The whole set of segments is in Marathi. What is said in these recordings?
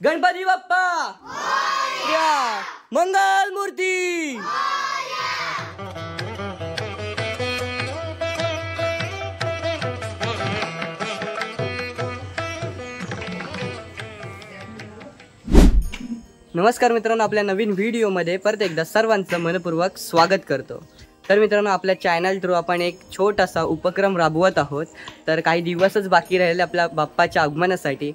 गणपती बाप्पा मोरया, मंगल मूर्ती। नमस्कार मित्रांनो, आपल्या नवीन व्हिडिओमध्ये परत एकदा सर्वांचं मनपूर्वक स्वागत करतो। तर मित्रांनो, आपल्या चॅनल थ्रू आपण एक छोटासा उपक्रम राबवत आहोत। तर काही दिवसच बाकी राहिले आपल्या बाप्पाच्या आगमनासाठी।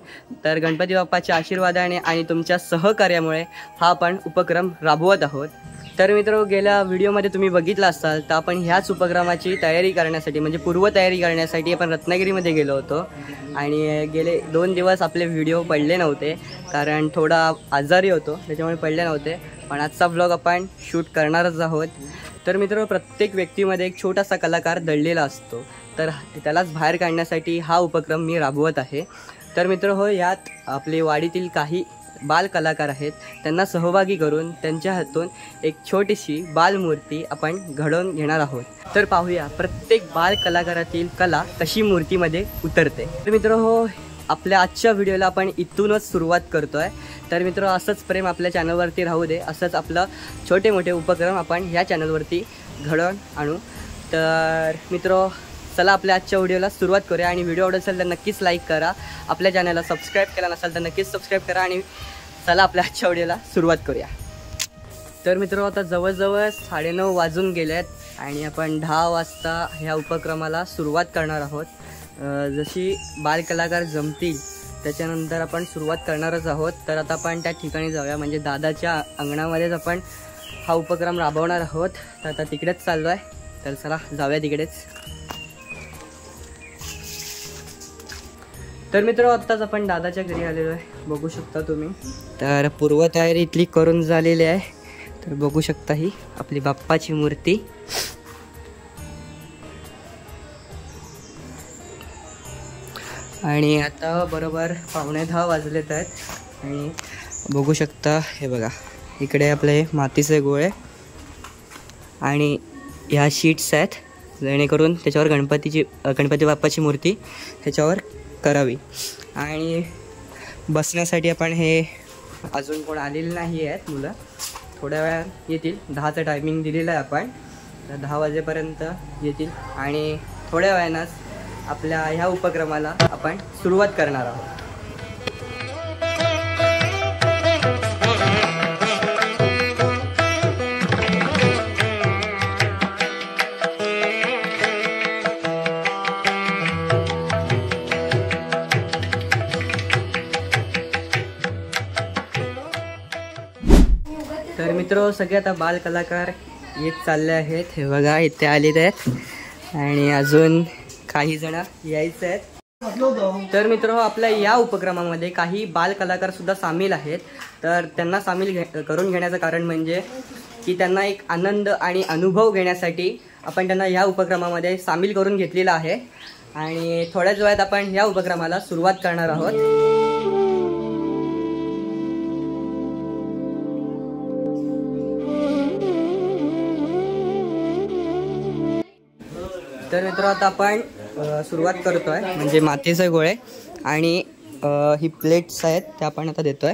तर गणपती बाप्पाच्या आशीर्वादाने आणि तुमच्या सहकार्यामुळे हा आपण उपक्रम राबवत आहोत। तर मित्रांनो, गेल्या व्हिडिओमध्ये तुम्ही बघितलं असाल तर आपण ह्याच उपक्रमाची तयारी करण्यासाठी म्हणजे पूर्वतयारी करण्यासाठी आपण रत्नागिरीमध्ये गेलो होतो। आणि गेले 2 दिवस आपले व्हिडिओ पडले नव्हते कारण थोडा आजारी होतो, त्याच्यामुळे पडले नव्हते। पण आजचा व्लॉग आपण शूट करणारच आहोत। तर मित्रांनो, प्रत्येक व्यक्तीमध्ये एक छोटासा कलाकार दडलेला असतो, तर त्यालाच बाहेर काढण्यासाठी हा उपक्रम मी राबवत आहे। तर मित्रांनो, यात आपले वाडीतील काही बाल कलाकार आहेत, त्यांना सहभागी करून त्यांच्या हातून एक छोटीशी बालमूर्ती आपण घडवून घेणार आहोत। तर पाहूया प्रत्येक बाल कलाकारातील कला कशी मूर्तीमध्ये उतरते। तर मित्रांनो, आपल्या आजच्या व्हिडिओला आपण इथूनच सुरुवात करतोय। तर मित्रांनो, असंच प्रेम आपल्या चॅनलवरती राहू दे, असंच आपलं छोटे मोठे उपक्रम आपण ह्या चॅनलवरती घडवून आणू। तर मित्रांनो, चला आपल्या आजच्या व्हिडिओला सुरुवात करूया। आणि व्हिडिओ आवडत असेल तर नक्कीच लाईक करा, आपल्या चॅनलला सबस्क्राईब केला नसेल तर नक्कीच सबस्क्राईब करा। आणि चला आपल्या आजच्या व्हिडिओला सुरुवात करूया। तर मित्रांनो, आता जवळजवळ 9:30 वाजून गेले आहेत आणि आपण 10 वाजता ह्या उपक्रमाला सुरुवात करणार आहोत। जशी बालकलाकार जमतील त्याच्यानंतर आपण सुरुवात करणारच आहोत। तर आता आपण त्या ठिकाणी जाऊया, म्हणजे दादाच्या अंगणामध्येच आपण हा उपक्रम राबवणार आहोत। तर आता तिकडेच चाललो आहे, तर चला जाऊया तिकडेच। तर मित्रांनो, आत्ताच आपण दादाच्या घरी आलेलो आहे, बघू शकता तुम्ही। तर पूर्वतयारी इथली करून झालेली आहे। तर बघू शकता ही आपली बाप्पाची मूर्ती। आणि आता बरोबर 9:15 वाजलेत आहेत आणि बघू शकता हे बघा, इकडे आपले मातीचे गोळे आणि ह्या शीट्स आहेत, जेणेकरून त्याच्यावर गणपती बाप्पाची मूर्ती ह्याच्यावर करावी। आणि बसण्यासाठी आपण हे अजून कोण आलेले नाही आहेत मुलं, थोड्या वेळात येतील। 10चं टायमिंग दिलेलं आहे आपण, तर 10 वाजेपर्यंत येतील आणि थोड्या वेळानंच आपल्या ह्या उपक्रमाला आपण सुरुवात करणार आहोत। तर मित्र, सगळे आता बाल कलाकार येत चालले आहेत, हे बघा इथे आलेले आहेत आणि अजून काही जण यायचे आहेत। तर मित्र, आपल्या या उपक्रमामध्ये काही बाल कलाकार सुद्धा सामील आहेत। तर त्यांना सामील करून घेण्याचं कारण म्हणजे की त्यांना एक आनंद आणि अनुभव घेण्यासाठी आपण त्यांना या उपक्रमामध्ये सामील करून घेतलेलं आहे। आणि थोड्याच वेळात आपण या उपक्रमाला सुरुवात करणार आहोत। तर मित्र, आता आपण सुरुवात करतोय, म्हणजे मातीचे गोळे आणि ही प्लेट्स आहेत त्या आपण आता देतोय।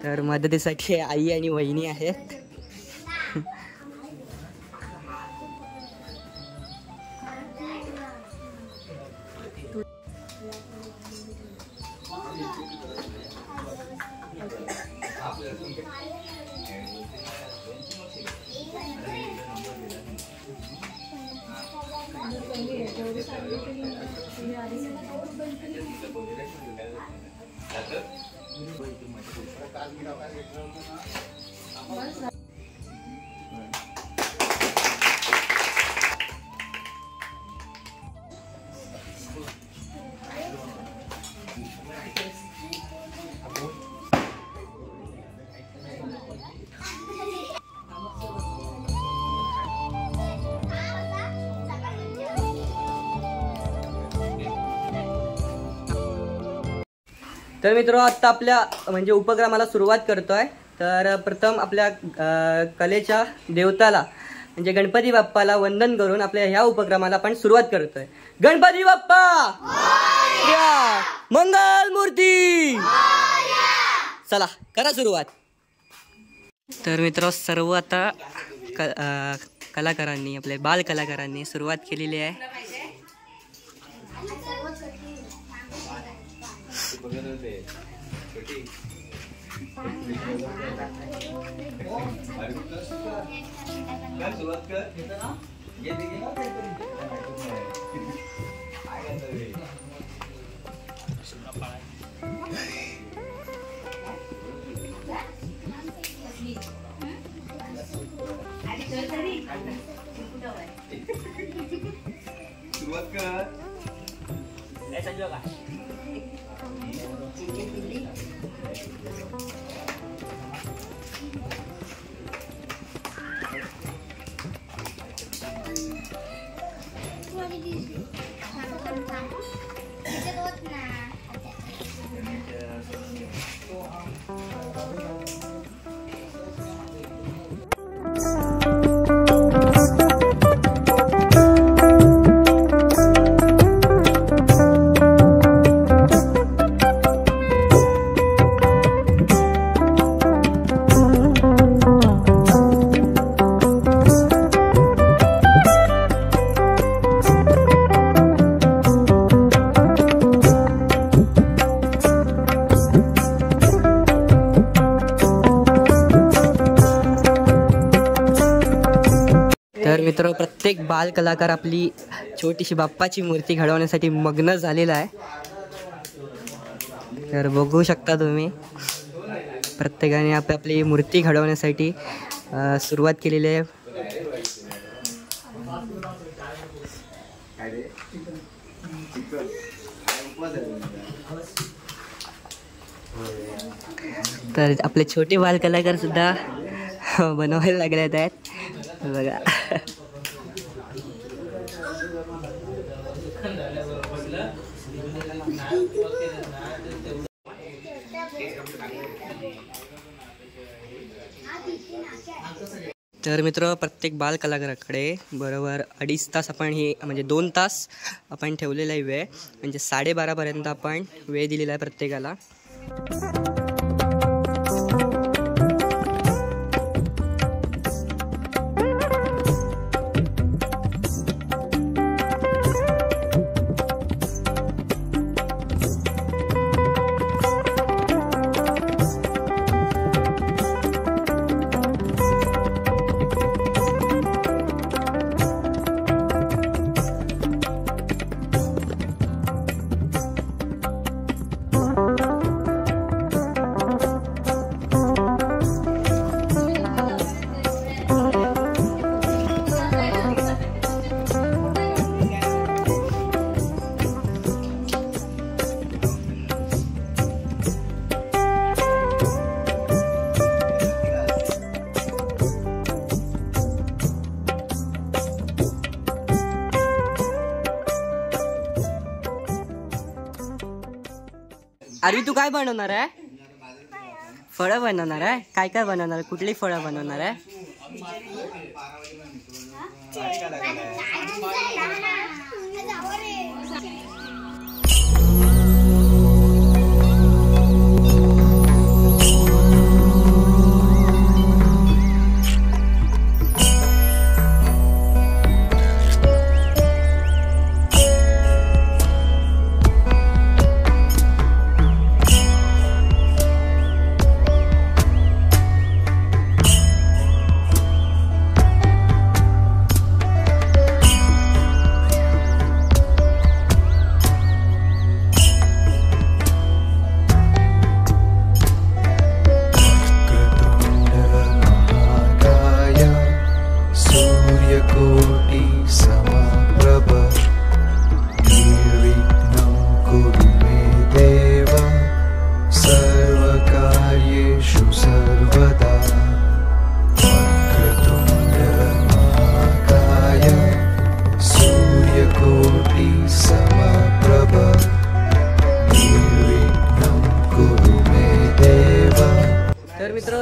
तर मदतीसाठी आई आणि वहिनी आहेत। तर मित्रांनो, आता आपल्या म्हणजे उपक्रमाला सुरुवात करतोय। तर प्रथम आपल्या कलेच्या देवताला म्हणजे गणपती बाप्पाला वंदन करून आपल्या ह्या उपक्रमाला आपण सुरुवात करतोय. गणपती बाप्पा मोरया! मंगल मूर्ती. चला करा सुरुवात. तर मित्र सर्व आता कलाकारांनी आपल्या बाल कलाकारांनी सुरुवात केलेली आहे. तर मित्र प्रत्येक बाल कलाकार आपली छोटीशी बाप्पाची मूर्ती घडवण्यासाठी मग्न झालेला आहे. तर बघू शकता तुम्ही प्रत्येकाने आपली मूर्ती घडवण्यासाठी सुरुवात केलेली आहे. तर आपले छोटे बाल कलाकार सुद्धा बनवायला लागलेत आहेत बघा. तर मित्र प्रत्येक बाल कलाकाराकडे बरोबर 2.5 तास आपण हे म्हणजे 2 तास आपण ठेवलेला आहे वेळ, म्हणजे 12:30पर्यंत आपण वेळ दिलेला आहे प्रत्येकाला. आरवी तू काय बनवणार आहे? फळं बनवणार आहे? काय काय बनवणार आहे? कुठली फळं बनवणार आहे?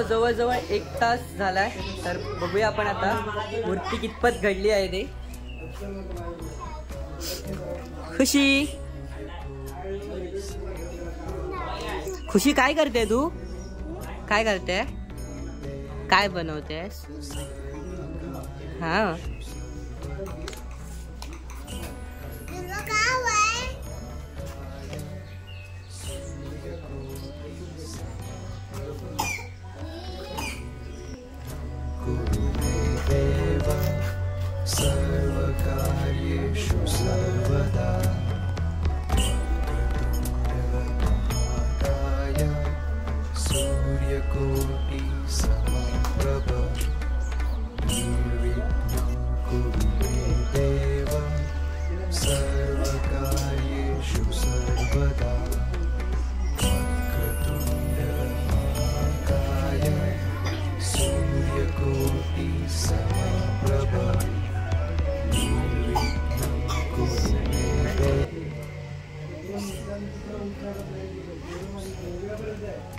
जवळजवळ 1 तास झालाय, तर बघूया आपण आता मूर्ती कितपत घडली आहे ते. खुशी खुशी काय करते तू? काय करते? काय बनवतेस? हा सर्वकार्येषु सर्वदा महाकाय सूर्यकोटि समप्रभ निर्विघ्नं कुरु मे देव सर्वकार्येषु सर्वदा वक्रतुण्ड महाकाय सूर्यकोटि समप्रभ.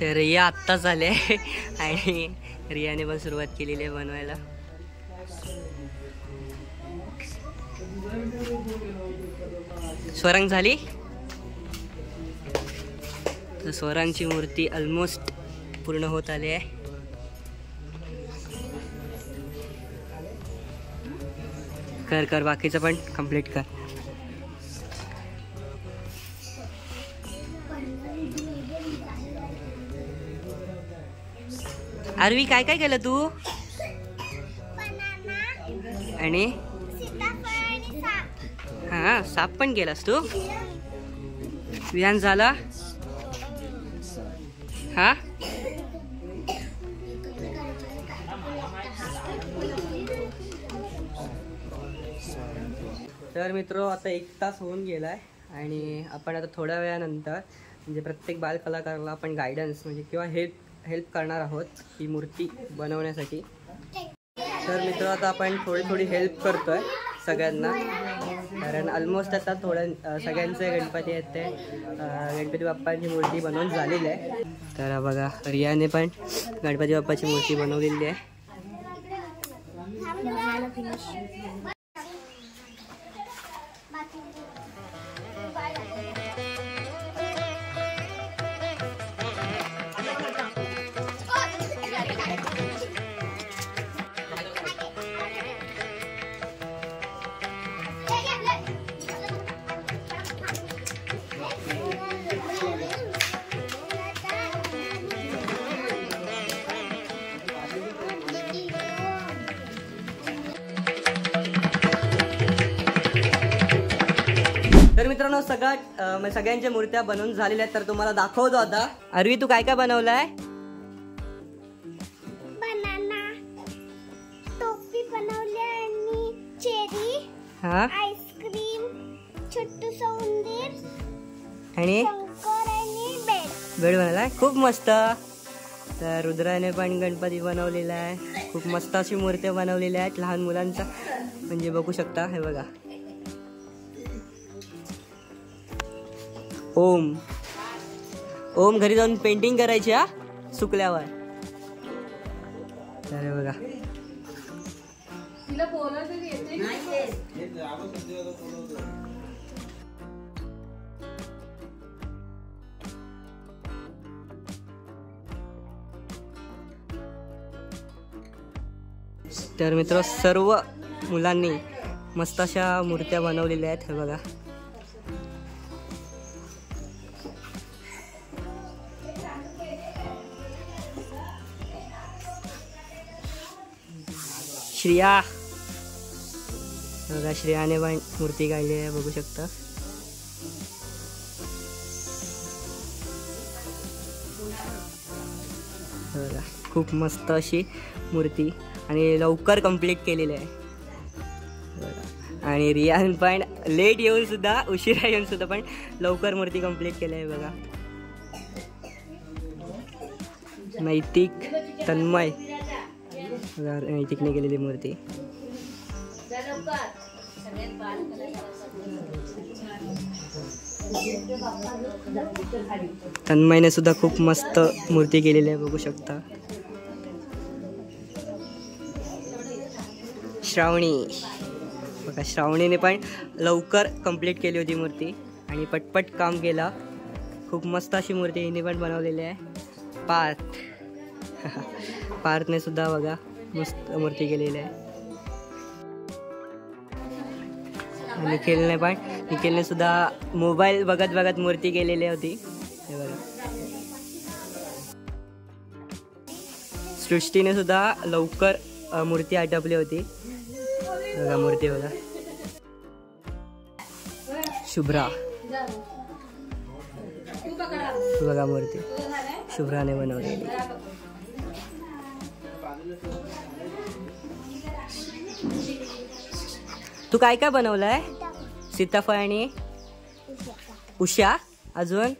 तर रिया आत्ताच आले आणि रियाने पण सुरुवात केलेली आहे बनवायला. स्वरांग झाली. तर स्वरांची मूर्ती ऑलमोस्ट पूर्ण होत आली आहे. कर कर बाकीचं पण कंप्लीट कर. आरवी काय काय केलं तू? आणि हा साप पण केलास तू? विहान झाला हा. तर मित्र आता 1 तास होऊन गेलाय आणि आपण आता थोड्या वेळानंतर म्हणजे प्रत्येक बालकलाकाराला आपण गायडन्स म्हणजे किंवा हेल्प करणार आहोत ही मूर्ती बनवण्यासाठी. तर मित्र आता आपण थोडी हेल्प करतोय सगळ्यांना, कारण ऑलमोस्ट आता सगळ्यांचे गणपती आहेत ते गणपती बाप्पांची मूर्ती बनवून झालेली आहे. तर बघा रियाने पण गणपती बाप्पाची मूर्ती बनवलेली आहे. तर मित्रांनो सगळ्यांच्या मूर्त्या बनवून झालेल्या आहेत. तर तुम्हाला दाखवतो आता. अरवी तू काय काय बनवलाय? बनाना, टोपी बनवली आणि चेरी, आईस्क्रीम, छोटूसा उंदीर आणि शंकर आणि बेड बनवलाय. खूप मस्त. तर रुद्राने पण गणपती बनवलेला आहे. खूप मस्त अशी मूर्त्या बनवलेल्या आहेत लहान मुलांचा, म्हणजे बघू शकता. हे बघा ओम घरी जाऊन पेंटिंग करायची हा सुकल्यावर. अरे बघा तर मित्र सर्व मुलांनी मस्त अशा मूर्त्या बनवलेल्या आहेत. हे बघा श्रिया बघा, श्रेयाने पण मूर्ती काढली आहे बघू शकता. बघा खूप मस्त अशी मूर्ती आणि लवकर कंप्लीट केलेली आहे. बघा आणि रियान पण लेट येऊन सुद्धा, उशिरा येऊन सुद्धा पण लवकर मूर्ती कंप्लीट केली आहे. बघा नैतिक, तन्मय, नैतिकने केलेली मूर्ती. तन्मयने सुद्धा खूप मस्त मूर्ती केलेली आहे बघू शकता. श्रावणी बघा, श्रावणीने पण लवकर कंप्लीट केली होती मूर्ती आणि पटपट काम केलं. खूप मस्त अशी मूर्ती हिने पण बनवलेली आहे. पार्थने सुद्धा बघा मस्त मूर्ती केलेली आहे. निखिलने सुद्धा मोबाईल बघत बघत मूर्ती केलेली होती. हे बघा, सृष्टीने सुद्धा लवकर मूर्ती आटपली होती. बघा मूर्ती बघा, शुभ्रा बघा मूर्ती शुभ्राने बनवलेली. तू काय काय बनवलंय? सीताफळ आणि उषा अजून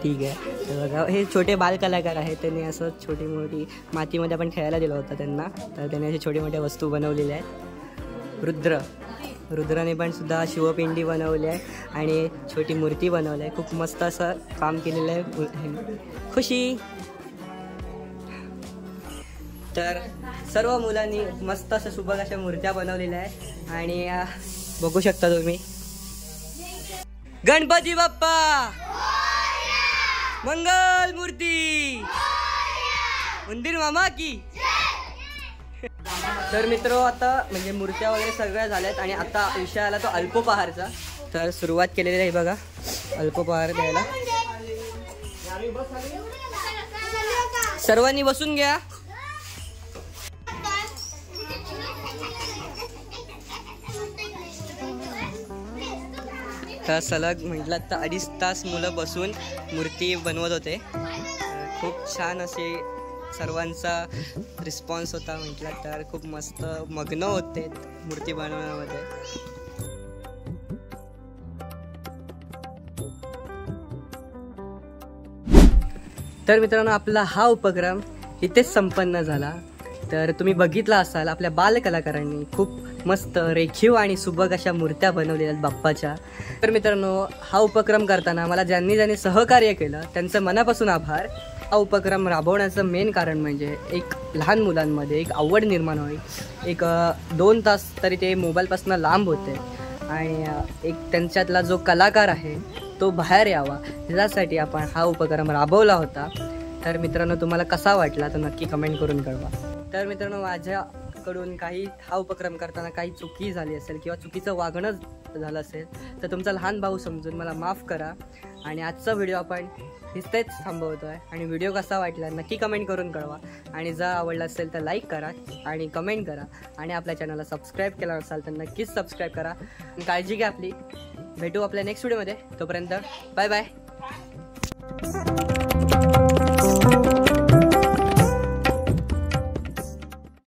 ठीक आहे. तर बघा हे छोटे बालकलाकार आहेत. त्यांनी असं छोटी मोठी मातीमध्ये आपण खेळायला दिलं होतं त्यांना, तर त्यांनी असे छोटे मोठ्या वस्तू बनवलेल्या आहेत. रुद्राने पण सुद्धा शिवपिंडी बनवली आहे आणि छोटी मूर्ती बनवली आहे. खूप मस्त असं काम केलेलं आहे. खुशी. तर सर्व मुलांनी मस्त असं सुबक अशा मूर्त्या बनवलेल्या आहेत आणि बघू शकता तुम्ही. गणपती बाप्पा मंगल मूर्ती, मंदिर मामा की. तर मित्र आता म्हणजे मूर्त्या वगैरे सगळ्या झाल्यात आणि आता विषय आला तो अल्पोपहारचा. तर सुरुवात केलेली आहे बघा अल्पोपहार द्यायला. सर्वांनी बसून घ्या. तर सलग म्हटलं तर 2.5 तास मुलं बसून मूर्ती बनवत होते. खूप छान असे सर्वांचा रिस्पॉन्स होता. म्हटलं तर खूप मस्त मग्न होते मूर्ती बनवण्यामध्ये. तर मित्रांनो आपला हा उपक्रम इथेच संपन्न झाला. तर तुम्ही बघितला असाल आपल्या बालकलाकारांनी खूप मस्त रेखीव आणि सुबक अशा मूर्त्या बनवलेल्या आहेत बाप्पाच्या. तर मित्रांनो हा उपक्रम करताना मला ज्यांनी सहकार्य केलं त्यांचं मनापासून आभार. हा उपक्रम राबवण्याचं मेन कारण म्हणजे एक लहान मुलांमध्ये एक आवड निर्माण होईल. एक 2 तास तरी ते मोबाईलपासून लांब होते आणि एक त्यांच्यातला जो कलाकार आहे तो बाहेर यावा ह्यासाठी आपण हा उपक्रम राबवला होता. तर मित्रांनो तुम्हाला कसा वाटला तर नक्की कमेंट करून कळवा. तर मित्रांनो माझ्याकडून काही हा उपक्रम करताना काही चुकी झाली असेल किंवा चुकीचं वागणं झालं असेल तर तुमचा लहान भाऊ समजून मला माफ करा. आणि आजचा व्हिडिओ आपण इथेच थांबवतो आहे. आणि व्हिडिओ कसा वाटला नक्की कमेंट करून कळवा. आणि जर आवडला असेल तर लाईक करा आणि कमेंट करा. आणि आपल्या चॅनलला सबस्क्राईब केला नसाल तर नक्कीच सबस्क्राईब करा. काळजी घ्या आपली. भेटू आपल्या नेक्स्ट व्हिडिओमध्ये. तोपर्यंत बाय बाय.